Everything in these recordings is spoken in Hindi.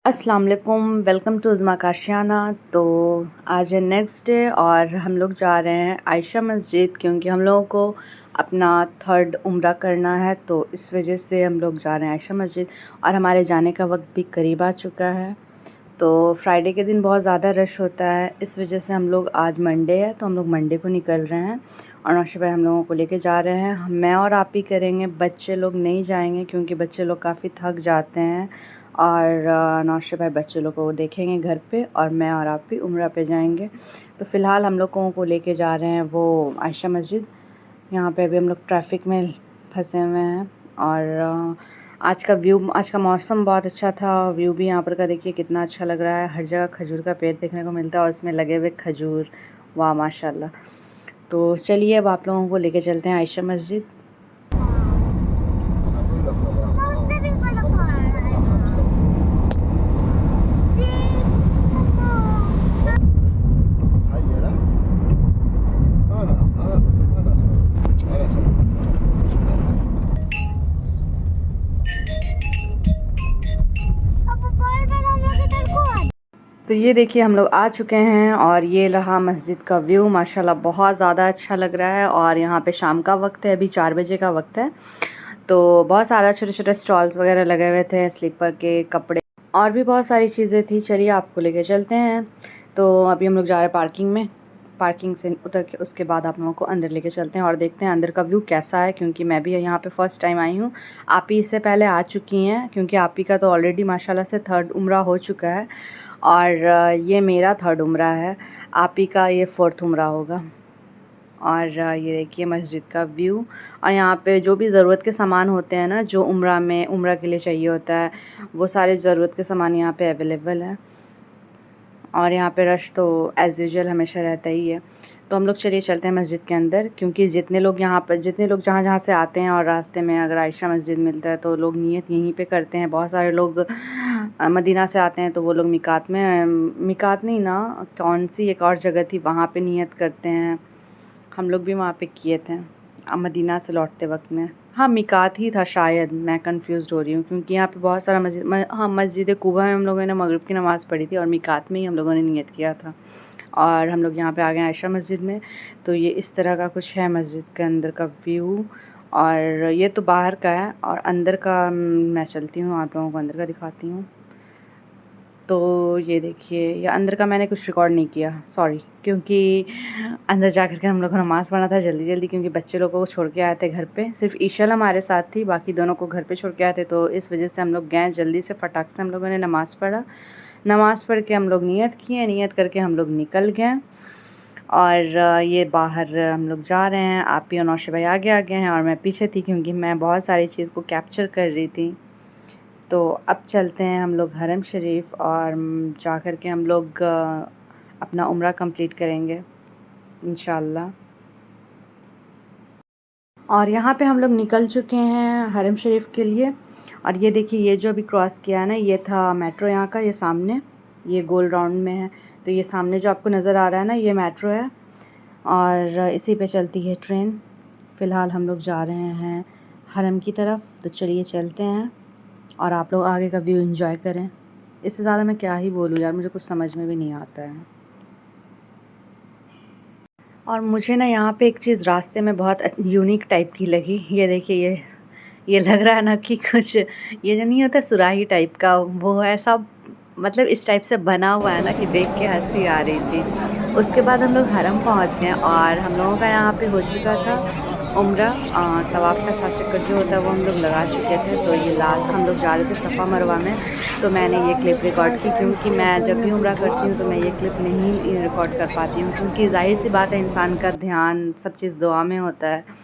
अस्सलाम वालेकुम, वेलकम टू उज़्मा काशियाना। तो आज है नेक्स्ट डे और हम लोग जा रहे हैं आयशा मस्जिद, क्योंकि हम लोगों को अपना थर्ड उम्रा करना है। तो इस वजह से हम लोग जा रहे हैं आयशा मस्जिद और हमारे जाने का वक्त भी करीब आ चुका है। तो फ्राइडे के दिन बहुत ज़्यादा रश होता है, इस वजह से हम लोग, आज मंडे है तो हम लोग मंडे को निकल रहे हैं और नौशा भाई हम लोगों को लेके जा रहे हैं। मैं और आप ही करेंगे, बच्चे लोग नहीं जाएंगे क्योंकि बच्चे लोग काफ़ी थक जाते हैं। और नौशा भाई बच्चे लोग को देखेंगे घर पे और मैं और आप ही उम्रा पे जाएंगे। तो फ़िलहाल हम लोगों को लेके जा रहे हैं वो आयशा मस्जिद। यहाँ पे अभी हम लोग ट्रैफिक में फंसे हुए हैं और आज का मौसम बहुत अच्छा था। व्यू भी यहाँ पर का देखिए कितना अच्छा लग रहा है। हर जगह खजूर का पेड़ देखने को मिलता है और इसमें लगे हुए खजूर, वाह माशाल्लाह। तो चलिए अब आप लोगों को लेके चलते हैं आयशा मस्जिद। तो ये देखिए हम लोग आ चुके हैं और ये रहा मस्जिद का व्यू, माशाल्लाह बहुत ज़्यादा अच्छा लग रहा है। और यहाँ पे शाम का वक्त है, अभी 4 बजे का वक्त है। तो बहुत सारा छोटे छोटे स्टॉल्स वगैरह लगे हुए थे, स्लीपर के कपड़े और भी बहुत सारी चीज़ें थी। चलिए आपको लेके चलते हैं। तो अभी हम लोग जा रहे हैं पार्किंग में, पार्किंग से उतर के उसके बाद आप लोगों को अंदर लेके चलते हैं और देखते हैं अंदर का व्यू कैसा है, क्योंकि मैं भी यहाँ पे फ़र्स्ट टाइम आई हूँ। आप ही इससे पहले आ चुकी हैं, क्योंकि आप ही का तो ऑलरेडी माशाल्लाह से थर्ड उम्रा हो चुका है और ये मेरा थर्ड उम्रा है। आप ही का ये फोर्थ उम्रा होगा। और ये देखिए मस्जिद का व्यू। और यहाँ पे जो भी ज़रूरत के सामान होते हैं ना, जो उम्रा के लिए चाहिए होता है, वो सारे ज़रूरत के सामान यहाँ पे अवेलेबल है। और यहाँ पे रश तो एज़ यूजुअल हमेशा रहता ही है। तो हम लोग चलिए चलते हैं मस्जिद के अंदर, क्योंकि जितने लोग जहाँ जहाँ से आते हैं और रास्ते में अगर आयशा मस्जिद मिलता है तो लोग नियत यहीं पे करते हैं। बहुत सारे लोग मदीना से आते हैं तो वो लोग मिकात नहीं ना, कौन सी एक और जगह थी, वहाँ पे नियत करते हैं। हम लोग भी वहाँ पे किए थे मदीना से लौटते वक्त में। हाँ, मिकात ही था शायद, मैं कंफ्यूज्ड हो रही हूँ, क्योंकि यहाँ पे बहुत सारा मस्जिद कुबा में हम लोगों ने मगरिब की नमाज़ पढ़ी थी और मिकात में ही हम लोगों ने नियत किया था। और हम लोग यहाँ पे आ गए आयशा मस्जिद में। तो ये इस तरह का कुछ है मस्जिद के अंदर का व्यू। और ये तो बाहर का है और अंदर का मैं चलती हूँ, आप लोगों को अंदर का दिखाती हूँ। तो ये देखिए, ये अंदर का मैंने कुछ रिकॉर्ड नहीं किया, सॉरी, क्योंकि अंदर जा कर के हम लोग को नमाज़ पढ़ना था जल्दी जल्दी, क्योंकि बच्चे लोगों को छोड़ के आए थे घर पे। सिर्फ ईशल हमारे साथ थी, बाकी दोनों को घर पे छोड़ के आए थे। तो इस वजह से हम लोग गए जल्दी से, फटाक से हम लोगों ने नमाज़ पढ़ा। नमाज़ पढ़ के हम लोग नियत किए, नियत करके हम लोग निकल गए। और ये बाहर हम लोग जा रहे हैं। आप ही और नौशा भाई आगे हैं और मैं पीछे थी, क्योंकि मैं बहुत सारी चीज़ को कैप्चर कर रही थी। तो अब चलते हैं हम लोग हरम शरीफ और जा कर के हम लोग अपना उम्रा कंप्लीट करेंगे इंशाल्लाह। और यहाँ पे हम लोग निकल चुके हैं हरम शरीफ के लिए। और ये देखिए, ये जो अभी क्रॉस किया है ना, ये था मेट्रो यहाँ का, ये सामने, ये गोल राउंड में है। तो ये सामने जो आपको नज़र आ रहा है ना, ये मेट्रो है और इसी पे चलती है ट्रेन। फ़िलहाल हम लोग जा रहे हैं हरम की तरफ, तो चलिए चलते हैं और आप लोग आगे का व्यू एंजॉय करें। इससे ज़्यादा मैं क्या ही बोलूँ यार, मुझे कुछ समझ में भी नहीं आता है। और मुझे ना यहाँ पे एक चीज़ रास्ते में बहुत यूनिक टाइप की लगी। ये देखिए, ये लग रहा है ना कि कुछ, ये जो नहीं होता सुराही टाइप का, वो है सब, मतलब इस टाइप से बना हुआ है ना कि देख के हंसी आ रही थी। उसके बाद हम लोग हरम पहुँच गए और हम लोगों का यहाँ पे हो चुका था उम्रा। तवाफ़ का 7 चक्कर जो होता है वो हम लोग लगा चुके थे। तो ये लास्ट हम लोग जा रहे थे सफ़ा मरवा में। तो मैंने ये क्लिप रिकॉर्ड की, क्योंकि मैं जब भी उम्रा करती हूँ तो मैं ये क्लिप नहीं रिकॉर्ड कर पाती हूँ, क्योंकि ज़ाहिर सी बात है इंसान का ध्यान सब चीज़ दुआ में होता है।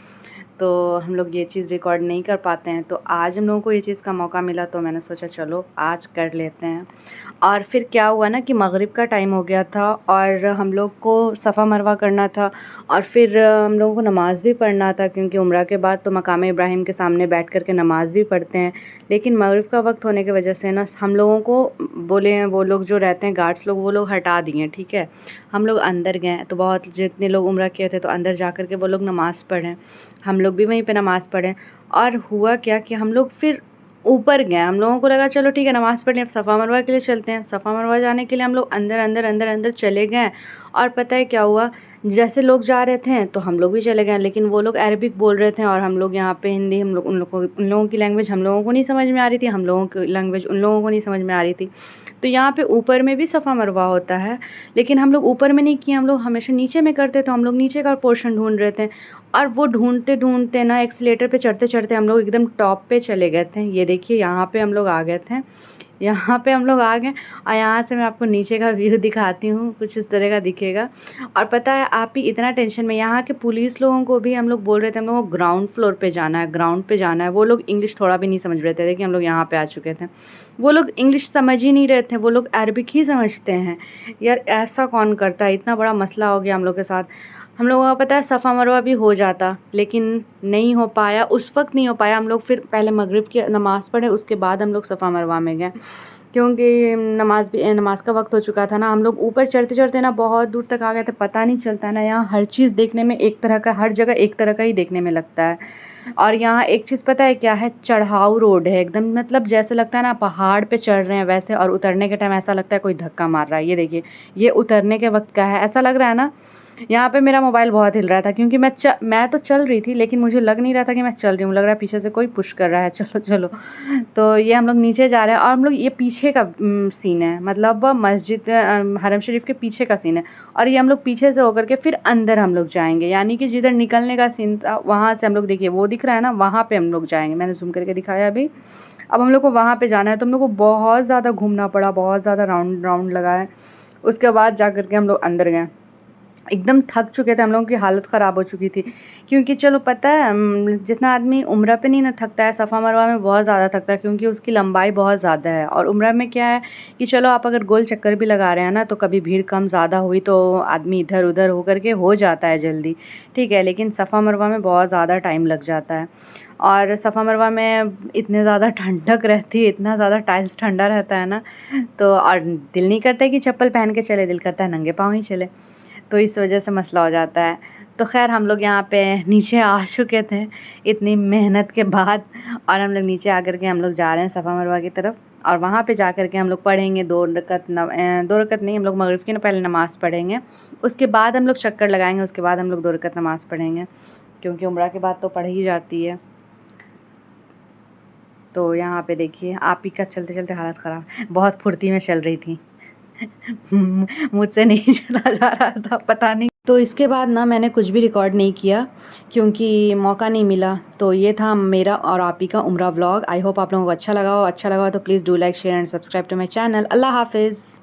तो हम लोग ये चीज़ रिकॉर्ड नहीं कर पाते हैं। तो आज हम लोगों को ये चीज़ का मौका मिला, तो मैंने सोचा चलो आज कर लेते हैं। और फिर क्या हुआ ना कि मगरिब का टाइम हो गया था और हम लोग को सफ़ा मरवा करना था और फिर हम लोगों को नमाज़ भी पढ़ना था, क्योंकि उम्रा के बाद तो मकाम इब्राहिम के सामने बैठ कर के नमाज़ भी पढ़ते हैं। लेकिन मगरिब का वक्त होने की वजह से ना हम लोगों को बोले हैं, वो लोग जो रहते हैं गार्ड्स लोग, वो लोग हटा दिए, ठीक है। हम लोग अंदर गए तो बहुत, जितने लोग उम्रा किए थे तो अंदर जा कर के वो लोग नमाज़ पढ़ें, हम लोग भी वहीं पे नमाज़ पढ़ें। और हुआ क्या कि हम लोग फिर ऊपर गए, हम लोगों को लगा चलो ठीक है नमाज़ पढ़ लें, अब सफ़ा मरवा के लिए चलते हैं। सफ़ा मरवा जाने के लिए हम लोग अंदर अंदर अंदर अंदर चले गए, और पता है क्या हुआ, जैसे लोग जा रहे थे तो हम लोग भी चले गए, लेकिन वो लोग अरबिक बोल रहे थे और हम लोग यहाँ पे हिंदी, हम लोग उन लोगों की लैंग्वेज हम लोगों को नहीं समझ में आ रही थी, हम लोगों की लैंग्वेज उन लोगों को नहीं समझ में आ रही थी। तो यहाँ पे ऊपर में भी सफ़ा मरवा होता है, लेकिन हम लोग ऊपर में नहीं किए, हम लोग हमेशा नीचे में करते, तो हम लोग नीचे का पोर्शन ढूंढ रहे थे। और वो ढूंढते ढूंढते ना एक्सीलेटर पे चढ़ते चढ़ते हम लोग एकदम टॉप पे चले गए थे। ये देखिए यहाँ पे हम लोग आ गए थे, यहाँ पे हम लोग आ गए, और यहाँ से मैं आपको नीचे का व्यू दिखाती हूँ, कुछ इस तरह का दिखेगा। और पता है आप ही इतना टेंशन में, यहाँ के पुलिस लोगों को भी हम लोग बोल रहे थे हम लोगों को ग्राउंड फ्लोर पे जाना है, ग्राउंड पे जाना है। वो लोग इंग्लिश थोड़ा भी नहीं समझ रहे थे, देखिए हम लोग यहाँ पे आ चुके थे। वो लोग इंग्लिश समझ ही नहीं रहे थे, वो लोग अरबिक ही समझते हैं। यार ऐसा कौन करता है, इतना बड़ा मसला हो गया हम लोग के साथ। हम लोगों का पता है सफ़ा मरवा भी हो जाता, लेकिन नहीं हो पाया, उस वक्त नहीं हो पाया। हम लोग फिर पहले मगरिब की नमाज़ पढ़े, उसके बाद हम लोग सफ़ा मरवा में गए, क्योंकि नमाज का वक्त हो चुका था ना। हम लोग ऊपर चढ़ते चढ़ते ना बहुत दूर तक आ गए थे, पता नहीं चलता ना, यहाँ हर चीज़ देखने में एक तरह का, हर जगह एक तरह का ही देखने में लगता है। और यहाँ एक चीज़ पता है क्या है, चढ़ाऊ रोड है एकदम, मतलब जैसे लगता है ना पहाड़ पे चढ़ रहे हैं वैसे, और उतरने के टाइम ऐसा लगता है कोई धक्का मार रहा है। ये देखिए, ये उतरने के वक्त का है, ऐसा लग रहा है ना। यहाँ पे मेरा मोबाइल बहुत हिल रहा था, क्योंकि मैं तो चल रही थी, लेकिन मुझे लग नहीं रहा था कि मैं चल रही हूँ, लग रहा है पीछे से कोई पुश कर रहा है, चलो चलो। तो ये हम लोग नीचे जा रहे हैं, और हम लोग, ये पीछे का सीन है, मतलब मस्जिद हरम शरीफ के पीछे का सीन है। और ये हम लोग पीछे से होकर के फिर अंदर हम लोग जाएंगे, यानी कि जिधर निकलने का सीन था वहाँ से हम लोग, देखिए वो दिख रहा है ना, वहाँ पे हम लोग जाएंगे। मैंने जूम करके दिखाया अभी। अब हम लोग को वहाँ पे जाना है, तो हम लोग को बहुत ज़्यादा घूमना पड़ा, बहुत ज़्यादा राउंड राउंड लगा है। उसके बाद जा कर के हम लोग अंदर गए, एकदम थक चुके थे, हम लोगों की हालत ख़राब हो चुकी थी। क्योंकि चलो पता है जितना आदमी उम्रा पे नहीं ना थकता है, सफ़ा मरवा में बहुत ज़्यादा थकता है, क्योंकि उसकी लंबाई बहुत ज़्यादा है। और उम्रा में क्या है कि चलो आप अगर गोल चक्कर भी लगा रहे हैं ना, तो कभी भीड़ कम ज़्यादा हुई तो आदमी इधर उधर होकर के हो जाता है जल्दी, ठीक है। लेकिन सफ़ा मरवा में बहुत ज़्यादा टाइम लग जाता है। और सफ़ा मरवा में इतने ज़्यादा ठंडक रहती है, इतना ज़्यादा टाइल्स ठंडा रहता है ना, तो और दिल नहीं करता है कि चप्पल पहन के चले, दिल करता है नंगे पाँव ही चले, तो इस वजह से मसला हो जाता है। तो ख़ैर हम लोग यहाँ पे नीचे आ चुके थे इतनी मेहनत के बाद, और हम लोग नीचे आकर के हम लोग जा रहे हैं सफ़ा मरवा की तरफ। और वहाँ पे जा कर के हम लोग पढ़ेंगे 2 रकत, 2 रकत नहीं, हम लोग मगरिब की ना पहले नमाज़ पढ़ेंगे, उसके बाद हम लोग चक्कर लगाएंगे, उसके बाद हम लोग 2 रकत नमाज़ पढ़ेंगे, क्योंकि उम्रा के बाद तो पढ़ ही जाती है। तो यहाँ पे देखिए आप ही का चलते चलते हालत ख़राब, बहुत फुर्ती में चल रही थी। मुझसे नहीं चला जा रहा था, पता नहीं। तो इसके बाद ना मैंने कुछ भी रिकॉर्ड नहीं किया, क्योंकि मौका नहीं मिला। तो ये था मेरा और आप ही का उम्रा व्लॉग। आई होप आप लोगों को अच्छा लगा हो। अच्छा लगा हो तो please do like, share and subscribe to my channel. Allah हाफिज़।